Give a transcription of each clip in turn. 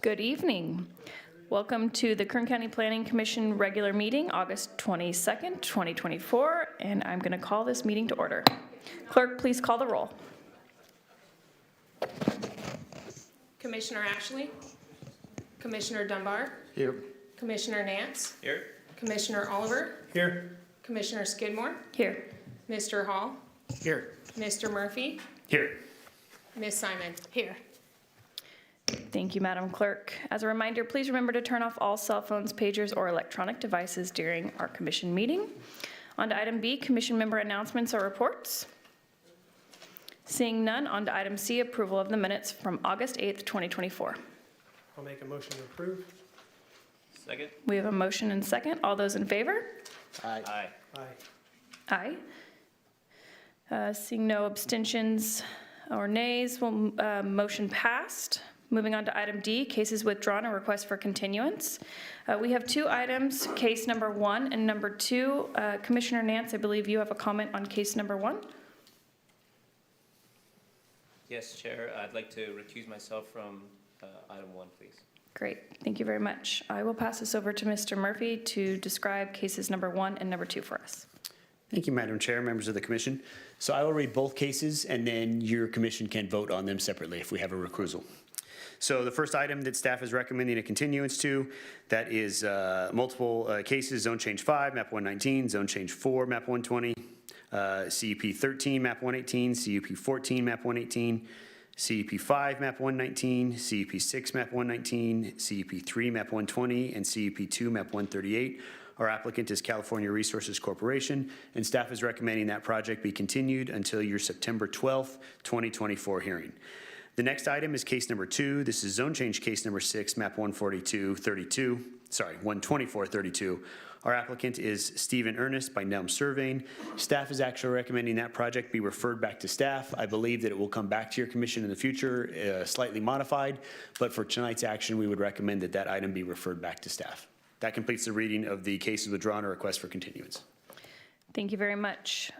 Good evening. Welcome to the Kern County Planning Commission regular meeting, August 22nd, 2024, and I'm going to call this meeting to order. Clerk, please call the roll. Commissioner Ashley, Commissioner Dunbar, Here. Commissioner Nance, Here. Commissioner Oliver, Here. Commissioner Skidmore, Here. Mr. Hall, Here. Mr. Murphy, Here. Ms. Simon. Here. Thank you, Madam Clerk. As a reminder, please remember to turn off all cell phones, pagers, or electronic devices during our commission meeting. On to item B, commission member announcements or reports. Seeing none, on to item C, approval of the minutes from August 8th, 2024. I'll make a motion to approve. Second? We have a motion and second. All those in favor? Aye. Aye. Aye. Seeing no abstentions or nays, motion passed. Moving on to item D, cases withdrawn or request for continuance. We have two items, case number 1 and number 2. Commissioner Nance, I believe you have a comment on case number 1. Yes, Chair. I'd like to recuse myself from item 1, please. Great, thank you very much. I will pass this over to Mr. Murphy to describe cases number 1 and number 2 for us. Thank you, Madam Chair, members of the commission. So I will read both cases and then your commission can vote on them separately if we have a recusal. So the first item that staff is recommending a continuance to, that is multiple cases, zone change 5, map 119, zone change 4, map 120, CUP 13, map 118, CUP 14, map 118, CUP 5, map 119, CUP 6, map 119, CUP 3, map 120, and CUP 2, map 138. Our applicant is California Resources Corporation, and staff is recommending that project be continued until your September 12th, 2024 hearing. The next item is case number 2. This is zone change case number 6, map 12432. Our applicant is Stephen Ernest by Nelm Surveying. Staff is actually recommending that project be referred back to staff. I believe that it will come back to your commission in the future, slightly modified, but for tonight's action, we would recommend that that item be referred back to staff. That completes the reading of the cases withdrawn or request for continuance. Thank you very much.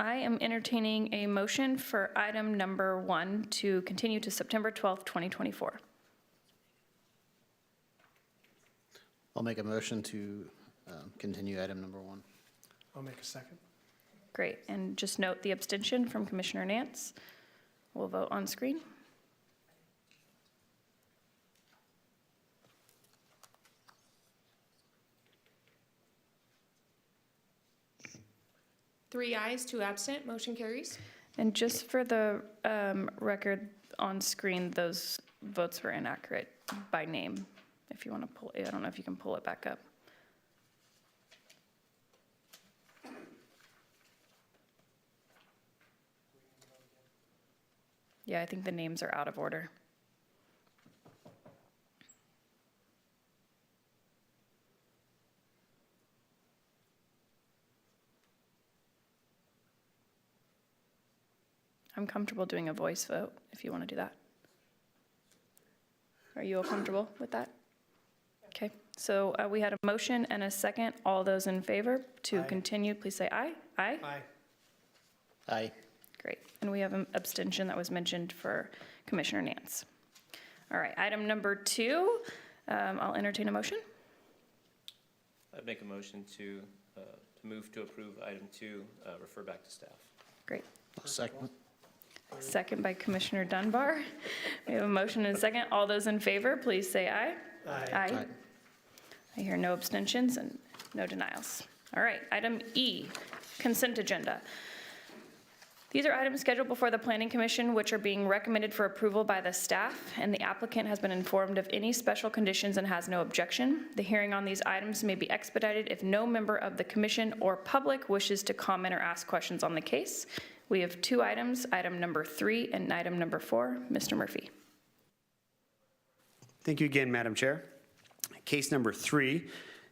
I am entertaining a motion for item number 1 to continue to September 12th, 2024. I'll make a motion to continue item number 1. I'll make a second. Great, and just note the abstention from Commissioner Nance. We'll vote on screen. Three ayes, 2 absent. Motion carries. And just for the record on screen, those votes were inaccurate by name. If you want to pull it, I don't know if you can pull it back up. Yeah, I think the names are out of order. I'm comfortable doing a voice vote if you want to do that. Are you all comfortable with that? Okay, so we had a motion and a second. All those in favor to continue, please say aye. Aye? Aye. Aye. Great, and we have an abstention that was mentioned for Commissioner Nance. All right, item number 2, I'll entertain a motion. I'd make a motion to move to approve item 2, refer back to staff. Great. Second. Second by Commissioner Dunbar. We have a motion and a second. All those in favor, please say aye. Aye. Aye. I hear no abstentions and no denials. All right, item E, consent agenda. These are items scheduled before the Planning Commission which are being recommended for approval by the staff, and the applicant has been informed of any special conditions and has no objection. The hearing on these items may be expedited if no member of the commission or public wishes to comment or ask questions on the case. We have 2 items, item number 3 and item number 4. Mr. Murphy. Thank you again, Madam Chair. Case number 3,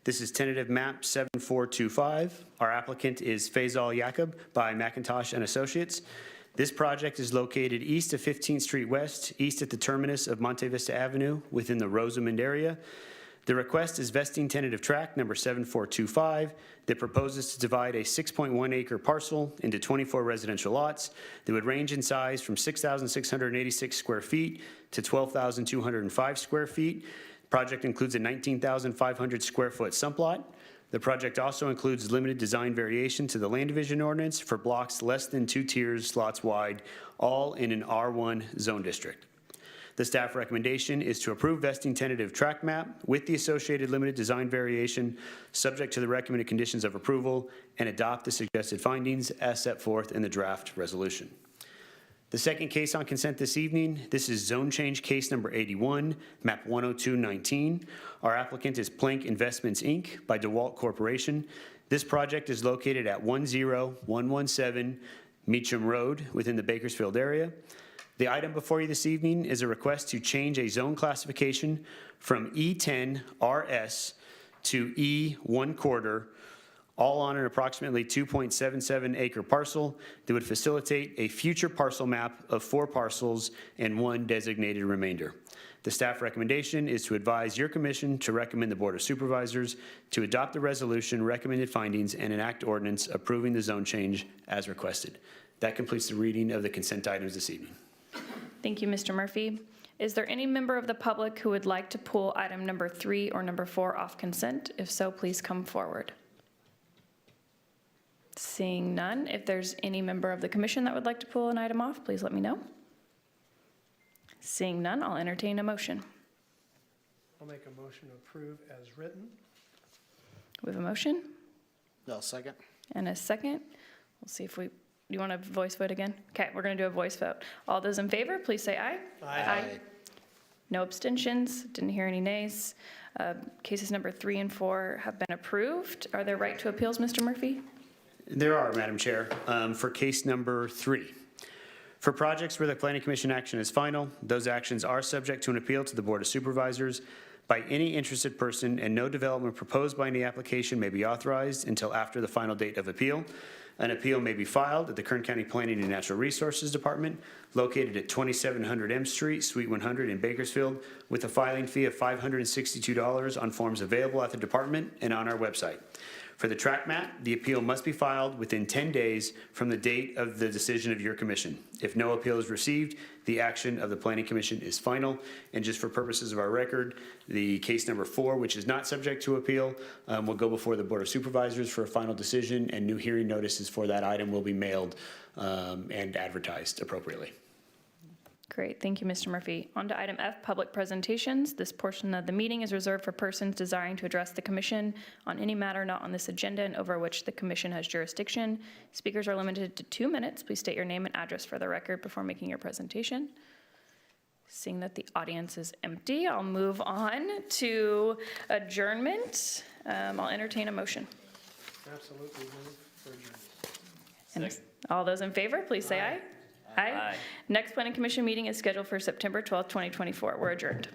this is tentative map 7425. Our applicant is Faisal Yaqub by McIntosh and Associates. This project is located east of 15th Street West, east at the terminus of Monte Vista Avenue within the Rosamond area. The request is vesting tentative tract number 7425 that proposes to divide a 6.1 acre parcel into 24 residential lots that would range in size from 6,686 square feet to 12,205 square feet. Project includes a 19,500 square foot sump lot. The project also includes limited design variation to the land division ordinance for blocks less than 2 tiers lots wide, all in an R1 zone district. The staff recommendation is to approve vesting tentative tract map with the associated limited design variation, subject to the recommended conditions of approval, and adopt the suggested findings as set forth in the draft resolution. The second case on consent this evening, this is zone change case number 81, map 10219. Our applicant is Plank Investments, Inc. by DeWalt Corporation. This project is located at 10117 Meacham Road within the Bakersfield area. The item before you this evening is a request to change a zone classification from E10 RS to E1 quarter, all on an approximately 2.77 acre parcel that would facilitate a future parcel map of 4 parcels and 1 designated remainder. The staff recommendation is to advise your commission to recommend the Board of Supervisors to adopt the resolution, recommended findings, and enact ordinance approving the zone change as requested. That completes the reading of the consent items this evening. Thank you, Mr. Murphy. Is there any member of the public who would like to pull item number 3 or number 4 off consent? If so, please come forward. Seeing none, if there's any member of the commission that would like to pull an item off, please let me know. Seeing none, I'll entertain a motion. I'll make a motion to approve as written. We have a motion I'll second. and a second. We'll see if you want a voice vote again? Okay, we're going to do a voice vote. All those in favor, please say aye. Aye. No abstentions, didn't hear any nays. Cases number 3 and 4 have been approved. Are there right to appeals, Mr. Murphy? There are, Madam Chair. For case number 3. For projects where the Planning Commission action is final, those actions are subject to an appeal to the Board of Supervisors by any interested person, and no development proposed by any application may be authorized until after the final date of appeal. An appeal may be filed at the Kern County Planning and Natural Resources Department, located at 2700 M Street, Suite 100 in Bakersfield, with a filing fee of $562 on forms available at the department and on our website. For the tract map, the appeal must be filed within 10 days from the date of the decision of your commission. If no appeal is received, the action of the Planning Commission is final. And just for purposes of our record, the case number 4, which is not subject to appeal, will go before the Board of Supervisors for a final decision, and new hearing notices for that item will be mailed and advertised appropriately. Great, thank you, Mr. Murphy. On to item F, public presentations. This portion of the meeting is reserved for persons desiring to address the commission on any matter not on this agenda and over which the commission has jurisdiction. Speakers are limited to 2 minutes. Please state your name and address for the record before making your presentation. Seeing that the audience is empty, I'll move on to adjournment. I'll entertain a motion. Absolutely move for adjournment. And all those in favor, please say aye. Aye. Next planning commission meeting is scheduled for September 12th, 2024. We're adjourned.